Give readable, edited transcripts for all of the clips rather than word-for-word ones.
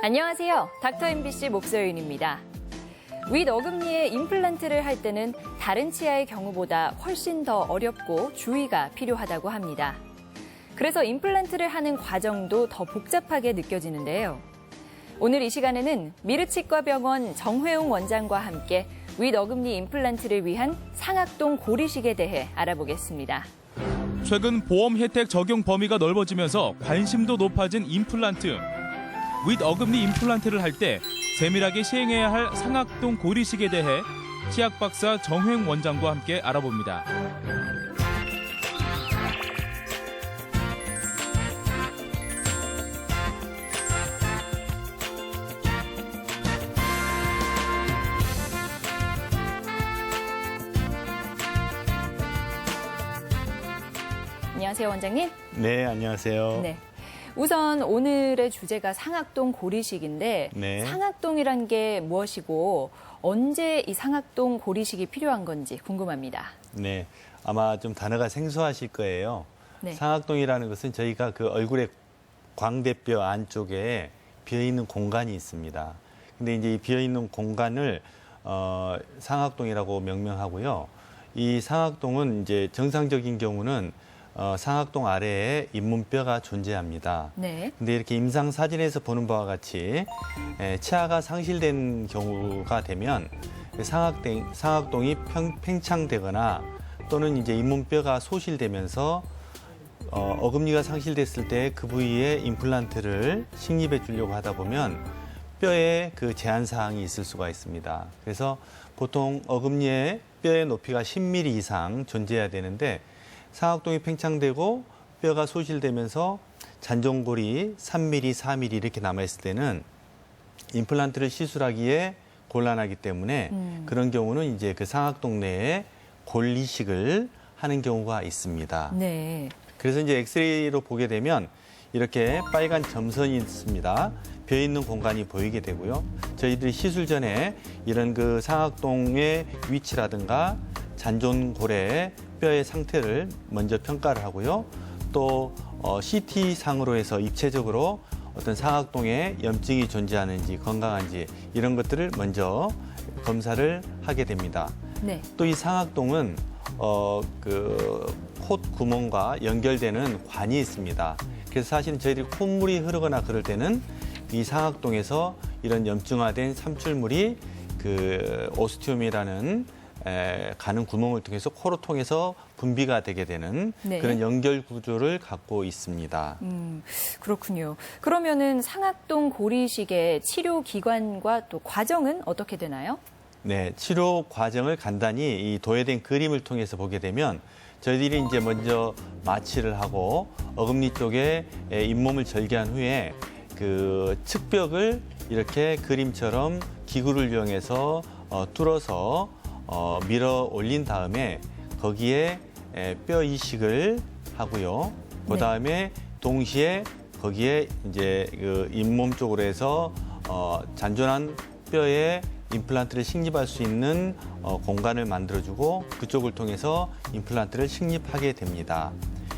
안녕하세요. 닥터 MBC 목소윤입니다. 윗 어금니에 임플란트를 할 때는 다른 치아의 경우보다 훨씬 더 어렵고 주의가 필요하다고 합니다. 그래서 임플란트를 하는 과정도 더 복잡하게 느껴지는데요. 오늘 이 시간에는 미르치과병원 정회웅 원장과 함께 윗 어금니 임플란트를 위한 상악동 고리식에 대해 알아보겠습니다. 최근 보험 혜택 적용 범위가 넓어지면서 관심도 높아진 임플란트. 윗 어금니 임플란트를 할 때 세밀하게 시행해야 할 상악동 고리식에 대해 치약 박사 정회웅 원장과 함께 알아봅니다. 안녕하세요, 원장님. 네, 안녕하세요. 네. 우선 오늘의 주제가 상악동 고리식인데 네. 상악동이란 게 무엇이고 언제 이 상악동 고리식이 필요한 건지 궁금합니다. 네, 아마 좀 단어가 생소하실 거예요. 네. 상악동이라는 것은 저희가 그 얼굴의 광대뼈 안쪽에 비어있는 공간이 있습니다. 근데 이제 이 비어있는 공간을 상악동이라고 명명하고요. 이 상악동은 이제 정상적인 경우는 상악동 아래에 잇몸뼈가 존재합니다. 네. 근데 이렇게 임상 사진에서 보는 바와 같이 치아가 상실된 경우가 되면 상악동이 팽창되거나 또는 이제 잇몸뼈가 소실되면서 어금니가 상실됐을 때 그 부위에 임플란트를 식립해 주려고 하다 보면 뼈에 그 제한 사항이 있을 수가 있습니다. 그래서 보통 어금니의 뼈의 높이가 10mm 이상 존재해야 되는데 상악동이 팽창되고 뼈가 소실되면서 잔존골이 3mm, 4mm 이렇게 남아있을 때는 임플란트를 시술하기에 곤란하기 때문에 그런 경우는 이제 그 상악동 내에 골리식을 하는 경우가 있습니다. 네. 그래서 이제 엑스레이로 보게 되면 이렇게 빨간 점선이 있습니다. 뼈 있는 공간이 보이게 되고요. 저희들이 시술 전에 이런 그 상악동의 위치라든가 잔존골의 뼈의 상태를 먼저 평가를 하고요. 또 CT 상으로 해서 입체적으로 어떤 상악동에 염증이 존재하는지 건강한지 이런 것들을 먼저 검사를 하게 됩니다. 네. 또 이 상악동은 그 콧구멍과 연결되는 관이 있습니다. 그래서 사실은 저희들이 콧물이 흐르거나 그럴 때는 이 상악동에서 이런 염증화된 삼출물이 그 오스티움이라는 가는 구멍을 통해서 코로 통해서 분비가 되게 되는 네. 그런 연결 구조를 갖고 있습니다. 그렇군요. 그러면은 상악동 고리식의 치료 기관과 또 과정은 어떻게 되나요? 네, 치료 과정을 간단히 이 도예된 그림을 통해서 보게 되면 저희들이 이제 먼저 마취를 하고 어금니 쪽에 잇몸을 절개한 후에 그 측벽을 이렇게 그림처럼 기구를 이용해서 뚫어서 밀어 올린 다음에 거기에 뼈 이식을 하고요. 그 다음에 동시에 거기에 이제 그 잇몸 쪽으로 해서 잔존한 뼈에 임플란트를 식립할 수 있는 공간을 만들어주고 그쪽을 통해서 임플란트를 식립하게 됩니다.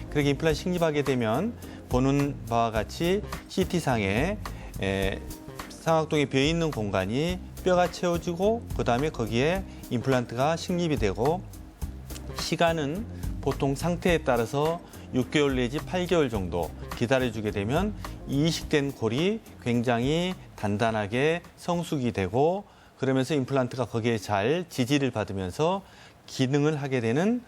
그렇게 임플란트 식립하게 되면 보는 바와 같이 CT상에 상악동에 비어있는 공간이 뼈가 채워지고 그다음에 거기에 임플란트가 식립이 되고 시간은 보통 상태에 따라서 6개월 내지 8개월 정도 기다려주게 되면 이식된 골이 굉장히 단단하게 성숙이 되고 그러면서 임플란트가 거기에 잘 지지를 받으면서 기능을 하게 되는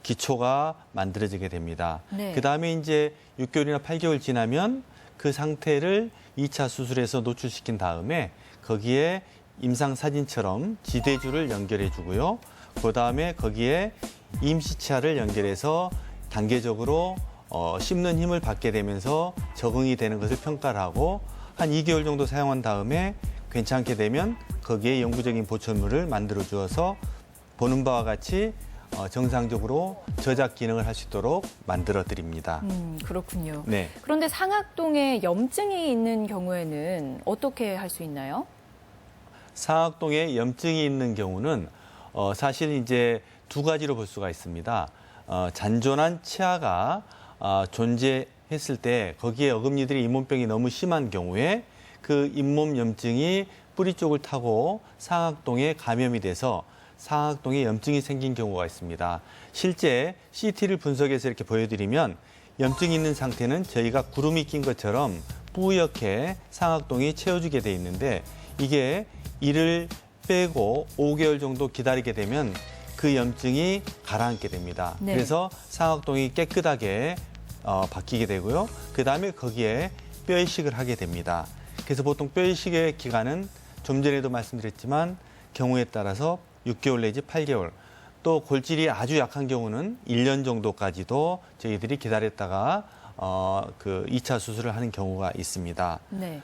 기초가 만들어지게 됩니다. 네. 그다음에 이제 6개월이나 8개월 지나면 그 상태를 2차 수술에서 노출시킨 다음에 거기에 임상 사진처럼 지대줄을 연결해 주고요. 그다음에 거기에 임시치아를 연결해서 단계적으로 씹는 힘을 받게 되면서 적응이 되는 것을 평가를 하고 한 2개월 정도 사용한 다음에 괜찮게 되면 거기에 영구적인 보철물을 만들어 주어서 보는 바와 같이 정상적으로 저작 기능을 할 수 있도록 만들어 드립니다. 그렇군요. 네. 그런데 상악동에 염증이 있는 경우에는 어떻게 할 수 있나요? 상악동에 염증이 있는 경우는 사실 이제 두 가지로 볼 수가 있습니다. 잔존한 치아가 존재했을 때 거기에 어금니들이 잇몸병이 너무 심한 경우에 그 잇몸 염증이 뿌리 쪽을 타고 상악동에 감염이 돼서 상악동에 염증이 생긴 경우가 있습니다. 실제 CT를 분석해서 이렇게 보여드리면 염증이 있는 상태는 저희가 구름이 낀 것처럼 뿌옇게 상악동이 채워지게 돼 있는데 이게 이를 빼고 5개월 정도 기다리게 되면 그 염증이 가라앉게 됩니다. 네. 그래서 상악동이 깨끗하게 바뀌게 되고요. 그다음에 거기에 뼈 이식을 하게 됩니다. 그래서 보통 뼈 이식의 기간은 좀 전에도 말씀드렸지만 경우에 따라서 6개월 내지 8개월, 또 골질이 아주 약한 경우는 1년 정도까지도 저희들이 기다렸다가 그 2차 수술을 하는 경우가 있습니다. 네.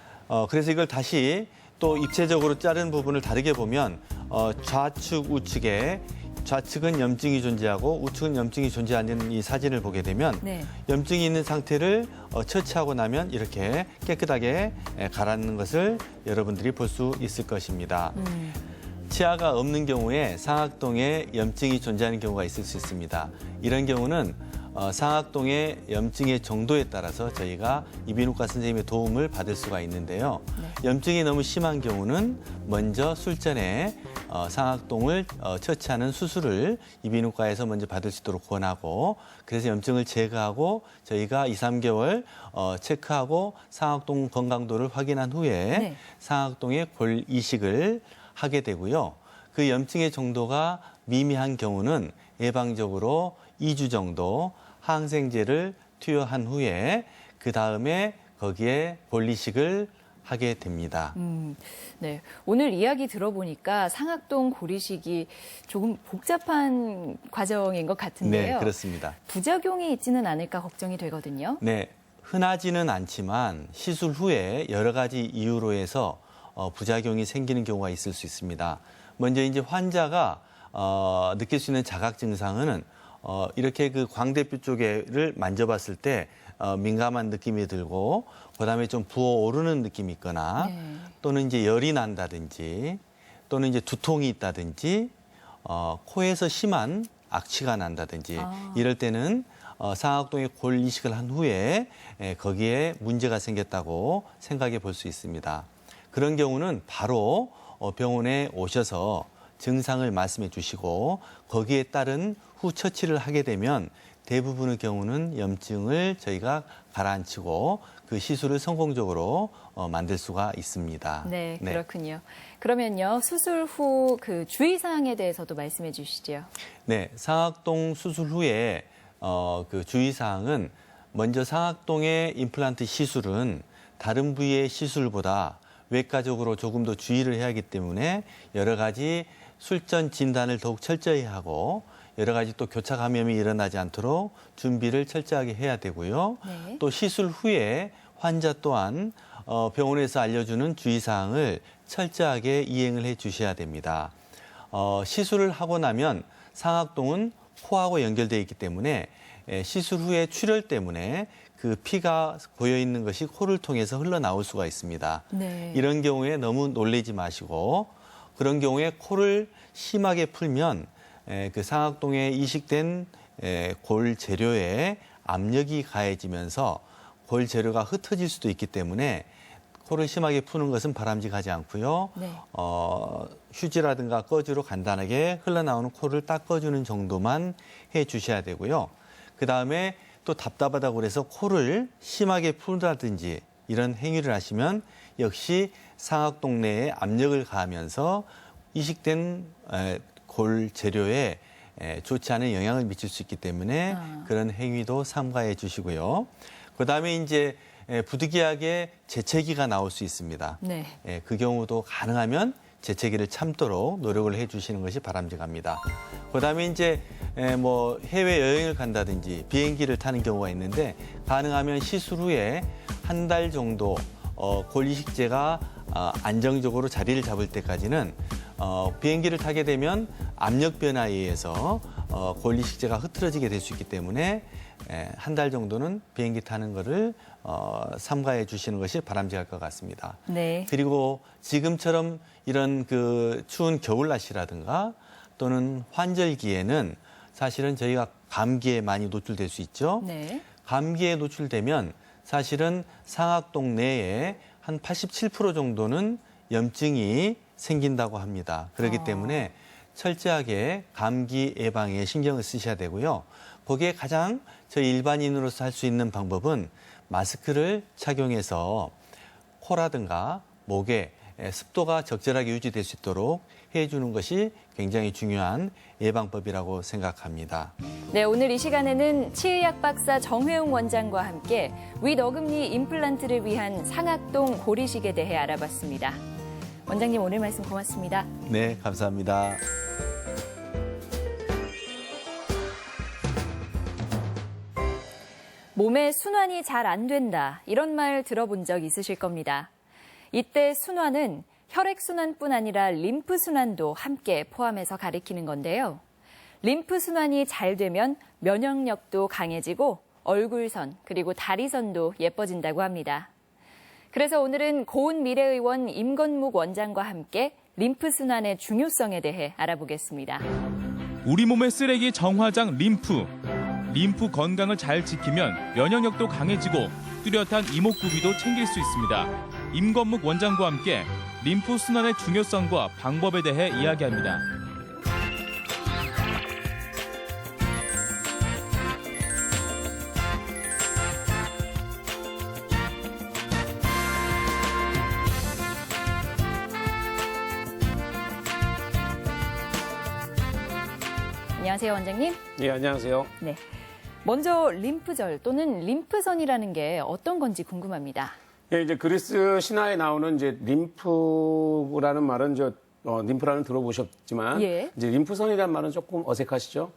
그래서 이걸 다시 또 입체적으로 자른 부분을 다르게 보면 좌측, 우측에 좌측은 염증이 존재하고 우측은 염증이 존재하는 이 사진을 보게 되면 네. 염증이 있는 상태를 처치하고 나면 이렇게 깨끗하게 가라앉는 것을 여러분들이 볼 수 있을 것입니다. 치아가 없는 경우에 상악동에 염증이 존재하는 경우가 있을 수 있습니다. 이런 경우는 상악동의 염증의 정도에 따라서 저희가 이비인후과 선생님의 도움을 받을 수가 있는데요. 네. 염증이 너무 심한 경우는 먼저 술전에 상악동을 처치하는 수술을 이비인후과에서 먼저 받을 수 있도록 권하고 그래서 염증을 제거하고 저희가 2, 3개월 체크하고 상악동 건강도를 확인한 후에 네. 상악동의 골 이식을 하게 되고요. 그 염증의 정도가 미미한 경우는 예방적으로 2주 정도 항생제를 투여한 후에 그 다음에 거기에 골 이식을 하게 됩니다. 네. 오늘 이야기 들어보니까 상악동 고리식이 조금 복잡한 과정인 것 같은데요. 네, 그렇습니다. 부작용이 있지는 않을까 걱정이 되거든요. 네, 흔하지는 않지만 시술 후에 여러 가지 이유로 해서 부작용이 생기는 경우가 있을 수 있습니다. 먼저 이제 환자가 느낄 수 있는 자각 증상은 이렇게 그 광대뼈 쪽에를 만져봤을 때 민감한 느낌이 들고 그다음에 좀 부어오르는 느낌이 있거나 네. 또는 이제 열이 난다든지 또는 이제 두통이 있다든지 코에서 심한 악취가 난다든지 이럴 때는 상악동에 골 이식을 한 후에 거기에 문제가 생겼다고 생각해 볼 수 있습니다. 그런 경우는 바로 병원에 오셔서 증상을 말씀해 주시고 거기에 따른 후 처치를 하게 되면 대부분의 경우는 염증을 저희가 가라앉히고 그 시술을 성공적으로 만들 수가 있습니다. 네, 그렇군요. 그러면요, 수술 후 그 주의사항에 대해서도 말씀해 주시죠. 네, 상악동 수술 후에 그 주의사항은 먼저 상악동의 임플란트 시술은 다른 부위의 시술보다 외과적으로 조금 더 주의를 해야 하기 때문에 여러 가지 술전 진단을 더욱 철저히 하고 여러 가지 또 교차 감염이 일어나지 않도록 준비를 철저하게 해야 되고요. 네. 또 시술 후에 환자 또한 병원에서 알려주는 주의사항을 철저하게 이행을 해 주셔야 됩니다. 시술을 하고 나면 상악동은 코하고 연결되어 있기 때문에 시술 후에 출혈 때문에 그 피가 고여 있는 것이 코를 통해서 흘러나올 수가 있습니다. 네. 이런 경우에 너무 놀라지 마시고 그런 경우에 코를 심하게 풀면 그 상악동에 이식된 골 재료에 압력이 가해지면서 골 재료가 흩어질 수도 있기 때문에 코를 심하게 푸는 것은 바람직하지 않고요. 네. 휴지라든가 꺼즈로 간단하게 흘러나오는 코를 닦아주는 정도만 해 주셔야 되고요. 그 다음에 또 답답하다고 그래서 코를 심하게 푼다든지 이런 행위를 하시면 역시 상악동 내에 압력을 가하면서 이식된 골 재료에 좋지 않은 영향을 미칠 수 있기 때문에 그런 행위도 삼가해 주시고요. 그다음에 이제 부득이하게 재채기가 나올 수 있습니다. 네. 그 경우도 가능하면 재채기를 참도록 노력을 해 주시는 것이 바람직합니다. 그다음에 이제 뭐 해외 여행을 간다든지 비행기를 타는 경우가 있는데 가능하면 시술 후에 한 달 정도 골 이식제가 안정적으로 자리를 잡을 때까지는 비행기를 타게 되면 압력 변화에 의해서 골 이식제가 흐트러지게 될 수 있기 때문에 한 달 정도는 비행기 타는 거를 삼가해 주시는 것이 바람직할 것 같습니다. 네. 그리고 지금처럼 이런 그 추운 겨울 날씨라든가 또는 환절기에는 사실은 저희가 감기에 많이 노출될 수 있죠. 네. 감기에 노출되면 사실은 상악동 내에 한 87% 정도는 염증이 생긴다고 합니다. 그렇기 때문에 철저하게 감기 예방에 신경을 쓰셔야 되고요. 거기에 가장 저희 일반인으로서 할 수 있는 방법은 마스크를 착용해서 코라든가 목에 습도가 적절하게 유지될 수 있도록 해주는 것이 굉장히 중요한 예방법이라고 생각합니다. 네, 오늘 이 시간에는 치의학 박사 정회웅 원장과 함께 윗 어금니 임플란트를 위한 상악동 고리식에 대해 알아봤습니다. 원장님 오늘 말씀 고맙습니다. 네, 감사합니다. 몸의 순환이 잘 안 된다, 이런 말 들어본 적 있으실 겁니다. 이때 순환은 혈액순환뿐 아니라 림프순환도 함께 포함해서 가리키는 건데요. 림프순환이 잘 되면 면역력도 강해지고 얼굴선 그리고 다리선도 예뻐진다고 합니다. 그래서 오늘은 고운미래의원 임건묵 원장과 함께 림프순환의 중요성에 대해 알아보겠습니다. 우리 몸의 쓰레기 정화장 림프. 림프 건강을 잘 지키면 면역력도 강해지고 뚜렷한 이목구비도 챙길 수 있습니다. 임건묵 원장과 함께 림프 순환의 중요성과 방법에 대해 이야기합니다. 안녕하세요, 원장님. 예, 안녕하세요. 네. 먼저 림프절 또는 림프선이라는 게 어떤 건지 궁금합니다. 예, 이제 그리스 신화에 나오는 이제 림프라는 말은 림프라는 들어보셨지만 예. 이제 림프선이라는 말은 조금 어색하시죠?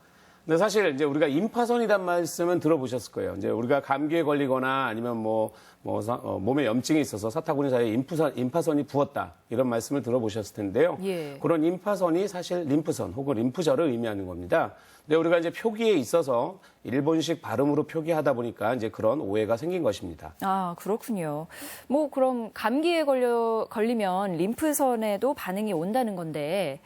근데 사실 이제 우리가 임파선이란 말씀은 들어보셨을 거예요. 이제 우리가 감기에 걸리거나 아니면 몸에 염증이 있어서 사타구니 사이에 임파선이 부었다, 이런 말씀을 들어보셨을 텐데요. 예. 그런 임파선이 사실 림프선 혹은 림프절을 의미하는 겁니다. 근데 우리가 이제 표기에 있어서 일본식 발음으로 표기하다 보니까 이제 그런 오해가 생긴 것입니다. 아, 그렇군요. 그럼 감기에 걸리면 림프선에도 반응이 온다는 건데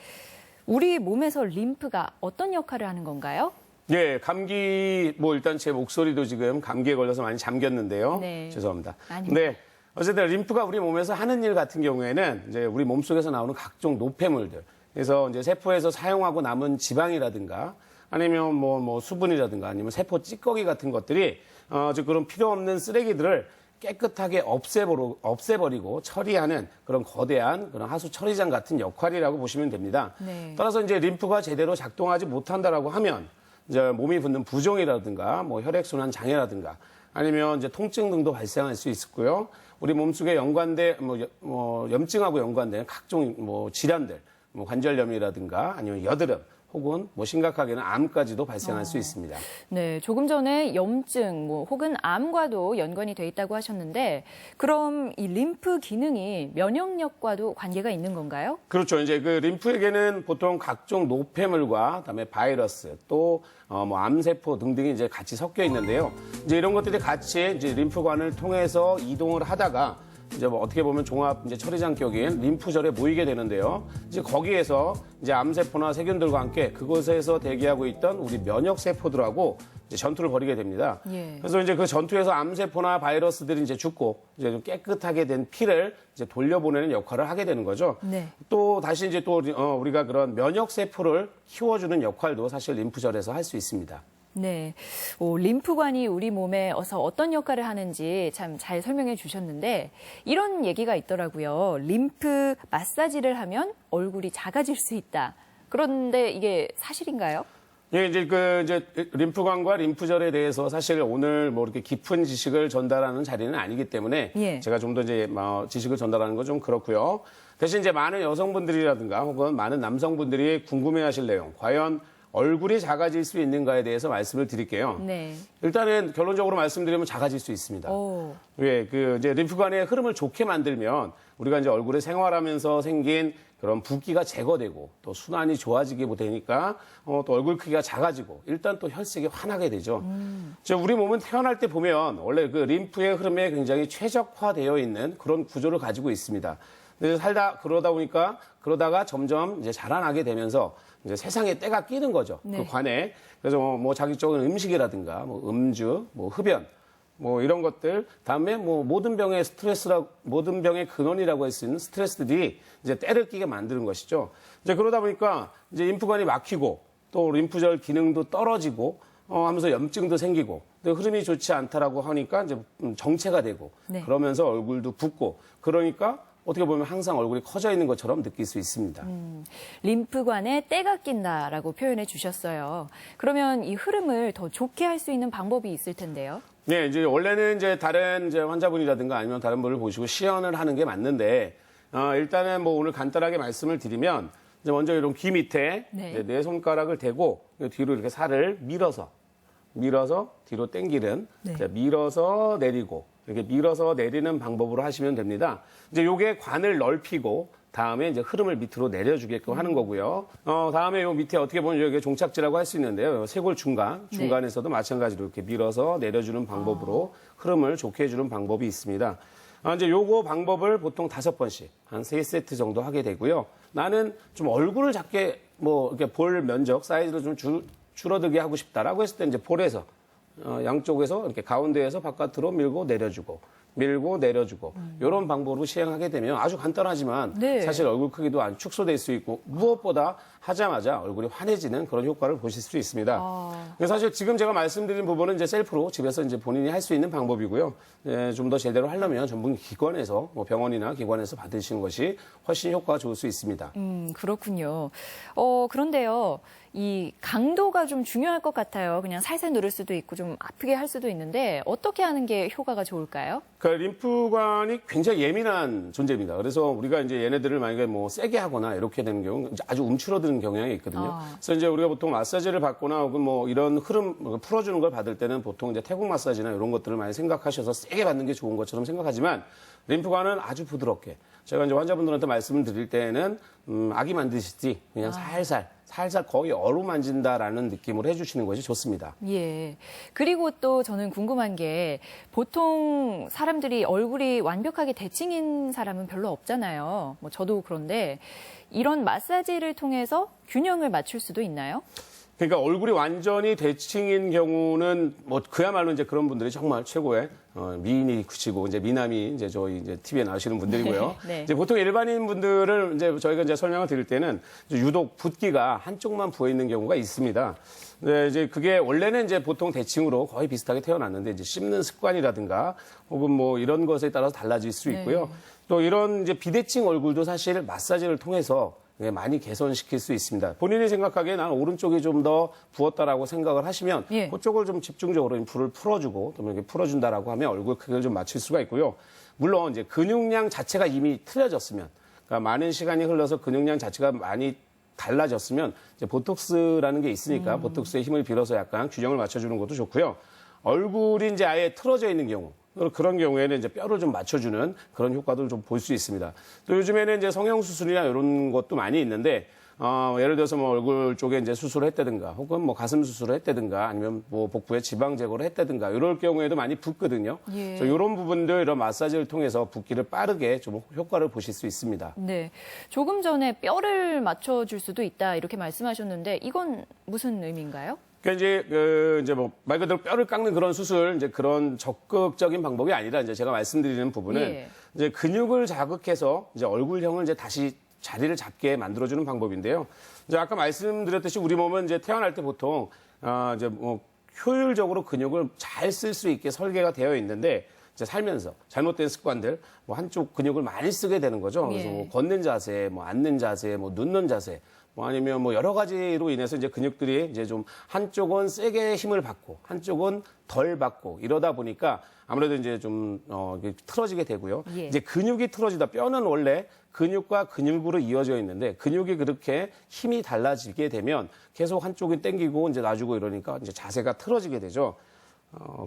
우리 몸에서 림프가 어떤 역할을 하는 건가요? 예, 감기, 일단 제 목소리도 지금 감기에 걸려서 많이 잠겼는데요. 네. 죄송합니다. 아닙니다. 근데 어쨌든 림프가 우리 몸에서 하는 일 같은 경우에는 이제 우리 몸속에서 나오는 각종 노폐물들. 그래서 이제 세포에서 사용하고 남은 지방이라든가 아니면 수분이라든가 아니면 세포 찌꺼기 같은 것들이 즉 그런 필요 없는 쓰레기들을 깨끗하게 없애버리고 처리하는 그런 거대한 그런 하수 처리장 같은 역할이라고 보시면 됩니다. 네. 따라서 이제 림프가 제대로 작동하지 못한다라고 하면 이제 몸이 붓는 부종이라든가 혈액순환 장애라든가 아니면 이제 통증 등도 발생할 수 있고요. 우리 몸속에 연관된 염증하고 연관된 각종 질환들, 관절염이라든가 아니면 여드름 혹은 심각하게는 암까지도 발생할 수 있습니다. 네, 조금 전에 염증 혹은 암과도 연관이 돼 있다고 하셨는데 그럼 이 림프 기능이 면역력과도 관계가 있는 건가요? 그렇죠. 이제 그 림프에게는 보통 각종 노폐물과 그다음에 바이러스 또 암세포 등등이 이제 같이 섞여 있는데요. 이제 이런 것들이 같이 이제 림프관을 통해서 이동을 하다가 이제 어떻게 보면 종합 이제 처리장격인 림프절에 모이게 되는데요. 이제 거기에서 이제 암세포나 세균들과 함께 그곳에서 대기하고 있던 우리 면역 세포들하고 이제 전투를 벌이게 됩니다. 예. 그래서 이제 그 전투에서 암세포나 바이러스들이 이제 죽고 이제 좀 깨끗하게 된 피를 이제 돌려보내는 역할을 하게 되는 거죠. 네. 또 다시 이제 우리가 그런 면역 세포를 키워주는 역할도 사실 림프절에서 할 수 있습니다. 네, 림프관이 우리 몸에 어떤 역할을 하는지 참 잘 설명해 주셨는데 이런 얘기가 있더라고요. 림프 마사지를 하면 얼굴이 작아질 수 있다. 그런데 이게 사실인가요? 예, 이제 림프관과 림프절에 대해서 사실 오늘 이렇게 깊은 지식을 전달하는 자리는 아니기 때문에 예. 제가 좀 더 이제 지식을 전달하는 건 좀 그렇고요. 대신 이제 많은 여성분들이라든가 혹은 많은 남성분들이 궁금해하실 내용, 과연 얼굴이 작아질 수 있는가에 대해서 말씀을 드릴게요. 네. 일단은 결론적으로 말씀드리면 작아질 수 있습니다. 오. 왜 이제 림프관의 흐름을 좋게 만들면 우리가 이제 얼굴에 생활하면서 생긴 그런 붓기가 제거되고 또 순환이 좋아지게 되니까 또 얼굴 크기가 작아지고 일단 또 혈색이 환하게 되죠. 우리 몸은 태어날 때 보면 원래 그 림프의 흐름에 굉장히 최적화되어 있는 그런 구조를 가지고 있습니다. 근데 그러다가 점점 이제 자라나게 되면서 이제 세상에 때가 끼는 거죠. 네. 그 관에. 그래서 자기적인 음식이라든가 음주, 흡연, 뭐 이런 것들, 다음에 뭐 모든 병의 모든 병의 근원이라고 할 수 있는 스트레스들이 이제 때를 끼게 만드는 것이죠. 이제 그러다 보니까 이제 림프관이 막히고 또 림프절 기능도 떨어지고 하면서 염증도 생기고 또 흐름이 좋지 않다라고 하니까 이제 정체가 되고 네. 그러면서 얼굴도 붓고 그러니까 어떻게 보면 항상 얼굴이 커져 있는 것처럼 느낄 수 있습니다. 림프관에 때가 낀다라고 표현해 주셨어요. 그러면 이 흐름을 더 좋게 할 수 있는 방법이 있을 텐데요. 네, 이제 원래는 이제 다른 이제 환자분이라든가 아니면 다른 분을 보시고 시연을 하는 게 맞는데 일단은 뭐 오늘 간단하게 말씀을 드리면 이제 먼저 이런 귀 밑에 네. 이제 네 손가락을 대고 뒤로 이렇게 살을 밀어서 뒤로 당기는 네. 이제 밀어서 내리고 이렇게 밀어서 내리는 방법으로 하시면 됩니다. 이제 요게 관을 넓히고 다음에 이제 흐름을 밑으로 내려주게끔 하는 거고요. 다음에 요 밑에 어떻게 보면 여기 종착지라고 할 수 있는데요. 쇄골 중간에서도 마찬가지로 이렇게 밀어서 내려주는 방법으로 흐름을 좋게 해주는 방법이 있습니다. 이제 요거 방법을 보통 5번씩 한 3세트 정도 하게 되고요. 나는 좀 얼굴을 작게 뭐 이렇게 볼 면적 사이즈를 좀 줄어들게 하고 싶다라고 했을 때 이제 볼에서 양쪽에서 이렇게 가운데에서 바깥으로 밀고 내려주고 이런 방법으로 시행하게 되면 아주 간단하지만 네. 사실 얼굴 크기도 아주 축소될 수 있고 무엇보다 하자마자 얼굴이 환해지는 그런 효과를 보실 수 있습니다. 사실 지금 제가 말씀드린 부분은 이제 셀프로 집에서 이제 본인이 할 수 있는 방법이고요. 좀 더 제대로 하려면 전문 기관에서 뭐 병원이나 기관에서 받으시는 것이 훨씬 효과가 좋을 수 있습니다. 그렇군요. 그런데요. 이 강도가 좀 중요할 것 같아요. 그냥 살살 누를 수도 있고 좀 아프게 할 수도 있는데 어떻게 하는 게 효과가 좋을까요? 그 림프관이 굉장히 예민한 존재입니다. 그래서 우리가 이제 얘네들을 만약에 뭐 세게 하거나 이렇게 되는 경우 아주 움츠러드는 경향이 있거든요. 그래서 이제 우리가 보통 마사지를 받거나 혹은 뭐 이런 흐름 풀어주는 걸 받을 때는 보통 이제 태국 마사지나 이런 것들을 많이 생각하셔서 세게 받는 게 좋은 것처럼 생각하지만 림프관은 아주 부드럽게 제가 이제 환자분들한테 말씀을 드릴 때는 아기 만드시지 그냥 살살 거의 어루만진다라는 느낌으로 해주시는 것이 좋습니다. 예. 그리고 또 저는 궁금한 게 보통 사람들이 얼굴이 완벽하게 대칭인 사람은 별로 없잖아요. 뭐 저도 그런데 이런 마사지를 통해서 균형을 맞출 수도 있나요? 그러니까 얼굴이 완전히 대칭인 경우는 뭐 그야말로 이제 그런 분들이 정말 최고의 미인이시고 이제 미남이 이제 저희 이제 TV에 나오시는 분들이고요. 네. 이제 보통 일반인 분들을 이제 저희가 이제 설명을 드릴 때는 이제 유독 붓기가 한쪽만 부어 있는 경우가 있습니다. 네, 이제 그게 원래는 이제 보통 대칭으로 거의 비슷하게 태어났는데 이제 씹는 습관이라든가 혹은 뭐 이런 것에 따라서 달라질 수 있고요. 네. 또 이런 이제 비대칭 얼굴도 사실 마사지를 통해서 많이 개선시킬 수 있습니다. 본인이 생각하기에 난 오른쪽이 좀 더 부었다라고 생각을 하시면 예. 그쪽을 좀 집중적으로 불을 풀어주고 또 이렇게 풀어준다라고 하면 얼굴 크기를 좀 맞출 수가 있고요. 물론 이제 근육량 자체가 이미 틀려졌으면, 그러니까 많은 시간이 흘러서 근육량 자체가 많이 달라졌으면 이제 보톡스라는 게 있으니까 보톡스의 힘을 빌어서 약간 균형을 맞춰주는 것도 좋고요. 얼굴이 이제 아예 틀어져 있는 경우. 그런 경우에는 이제 뼈를 좀 맞춰주는 그런 효과도 좀 볼 수 있습니다. 또 요즘에는 이제 성형수술이나 이런 것도 많이 있는데, 예를 들어서 뭐 얼굴 쪽에 이제 수술을 했다든가, 혹은 뭐 가슴 수술을 했다든가, 아니면 뭐 복부에 지방 제거를 했다든가, 이럴 경우에도 많이 붓거든요. 예. 그래서 이런 부분들, 이런 마사지를 통해서 붓기를 빠르게 좀 효과를 보실 수 있습니다. 네. 조금 전에 뼈를 맞춰줄 수도 있다 이렇게 말씀하셨는데 이건 무슨 의미인가요? 그러니까 이제 뭐 말 그대로 뼈를 깎는 그런 수술, 이제 그런 적극적인 방법이 아니라 이제 제가 말씀드리는 부분은 예. 이제 근육을 자극해서 이제 얼굴형을 이제 다시 자리를 잡게 만들어주는 방법인데요. 이제 아까 말씀드렸듯이 우리 몸은 이제 태어날 때 보통 이제 뭐 효율적으로 근육을 잘 쓸 수 있게 설계가 되어 있는데 이제 살면서 잘못된 습관들, 뭐 한쪽 근육을 많이 쓰게 되는 거죠. 그래서 예. 뭐 걷는 자세, 뭐 앉는 자세, 뭐 눕는 자세. 뭐 아니면 뭐 여러 가지로 인해서 이제 근육들이 이제 좀 한쪽은 세게 힘을 받고 한쪽은 덜 받고 이러다 보니까 아무래도 이제 좀 틀어지게 되고요. 예. 이제 근육이 틀어지다 뼈는 원래 근육과 근육으로 이어져 있는데 근육이 그렇게 힘이 달라지게 되면 계속 한쪽이 당기고 이제 놔주고 이러니까 이제 자세가 틀어지게 되죠.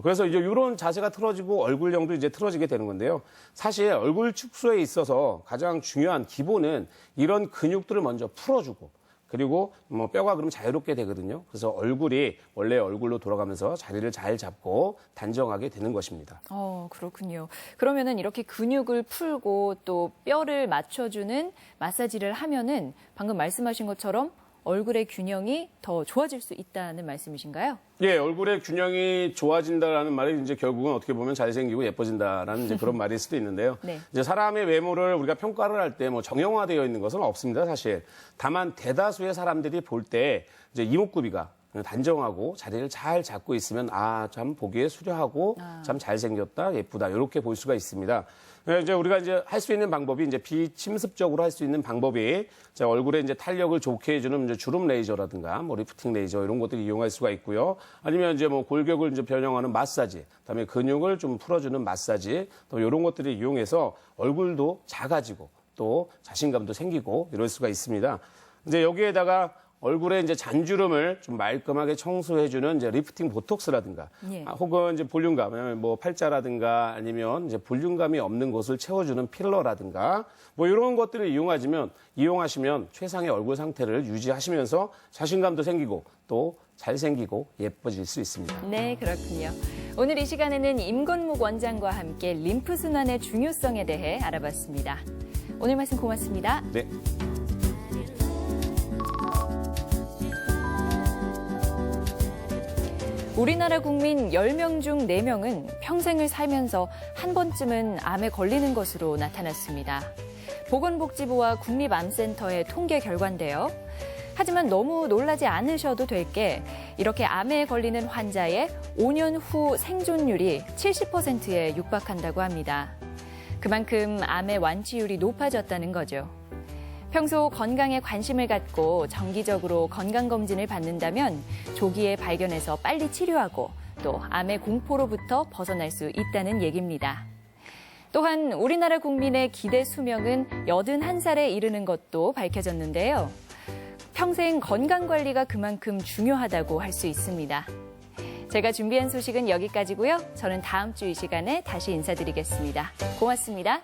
그래서 이제 이런 자세가 틀어지고 얼굴형도 이제 틀어지게 되는 건데요. 사실 얼굴 축소에 있어서 가장 중요한 기본은 이런 근육들을 먼저 풀어주고 그리고 뭐 뼈가 그럼 자유롭게 되거든요. 그래서 얼굴이 원래 얼굴로 돌아가면서 자리를 잘 잡고 단정하게 되는 것입니다. 그렇군요. 그러면은 이렇게 근육을 풀고 또 뼈를 맞춰주는 마사지를 하면은 방금 말씀하신 것처럼 얼굴의 균형이 더 좋아질 수 있다는 말씀이신가요? 예, 얼굴의 균형이 좋아진다라는 말이 이제 결국은 어떻게 보면 잘생기고 예뻐진다라는 이제 그런 말일 수도 있는데요. 네. 이제 사람의 외모를 우리가 평가를 할 때 뭐 정형화되어 있는 것은 없습니다, 사실. 다만 대다수의 사람들이 볼 때 이제 이목구비가 단정하고 자리를 잘 잡고 있으면 참 보기에 수려하고 참 잘생겼다, 예쁘다 이렇게 볼 수가 있습니다. 이제 우리가 이제 할 수 있는 방법이 이제 비침습적으로 할 수 있는 방법이 자, 얼굴에 이제 탄력을 좋게 해주는 이제 주름 레이저라든가 뭐 리프팅 레이저 이런 것들을 이용할 수가 있고요. 아니면 이제 뭐 골격을 이제 변형하는 마사지, 그다음에 근육을 좀 풀어주는 마사지, 또 이런 것들을 이용해서 얼굴도 작아지고 또 자신감도 생기고 이럴 수가 있습니다. 이제 여기에다가 얼굴에 이제 잔주름을 좀 말끔하게 청소해주는 이제 리프팅 보톡스라든가, 예. 혹은 이제 볼륨감, 뭐 팔자라든가 아니면 이제 볼륨감이 없는 곳을 채워주는 필러라든가, 뭐 이런 것들을 이용하시면 최상의 얼굴 상태를 유지하시면서 자신감도 생기고 또 잘생기고 예뻐질 수 있습니다. 네, 그렇군요. 오늘 이 시간에는 임건묵 원장과 함께 림프 순환의 중요성에 대해 알아봤습니다. 오늘 말씀 고맙습니다. 네. 우리나라 국민 10명 중 4명은 평생을 살면서 한 번쯤은 암에 걸리는 것으로 나타났습니다. 보건복지부와 국립암센터의 통계 결과인데요. 하지만 너무 놀라지 않으셔도 될 게 이렇게 암에 걸리는 환자의 5년 후 생존율이 70%에 육박한다고 합니다. 그만큼 암의 완치율이 높아졌다는 거죠. 평소 건강에 관심을 갖고 정기적으로 건강검진을 받는다면 조기에 발견해서 빨리 치료하고 또 암의 공포로부터 벗어날 수 있다는 얘기입니다. 또한 우리나라 국민의 기대 수명은 81살에 이르는 것도 밝혀졌는데요. 평생 건강관리가 그만큼 중요하다고 할 수 있습니다. 제가 준비한 소식은 여기까지고요. 저는 다음 주 이 시간에 다시 인사드리겠습니다. 고맙습니다.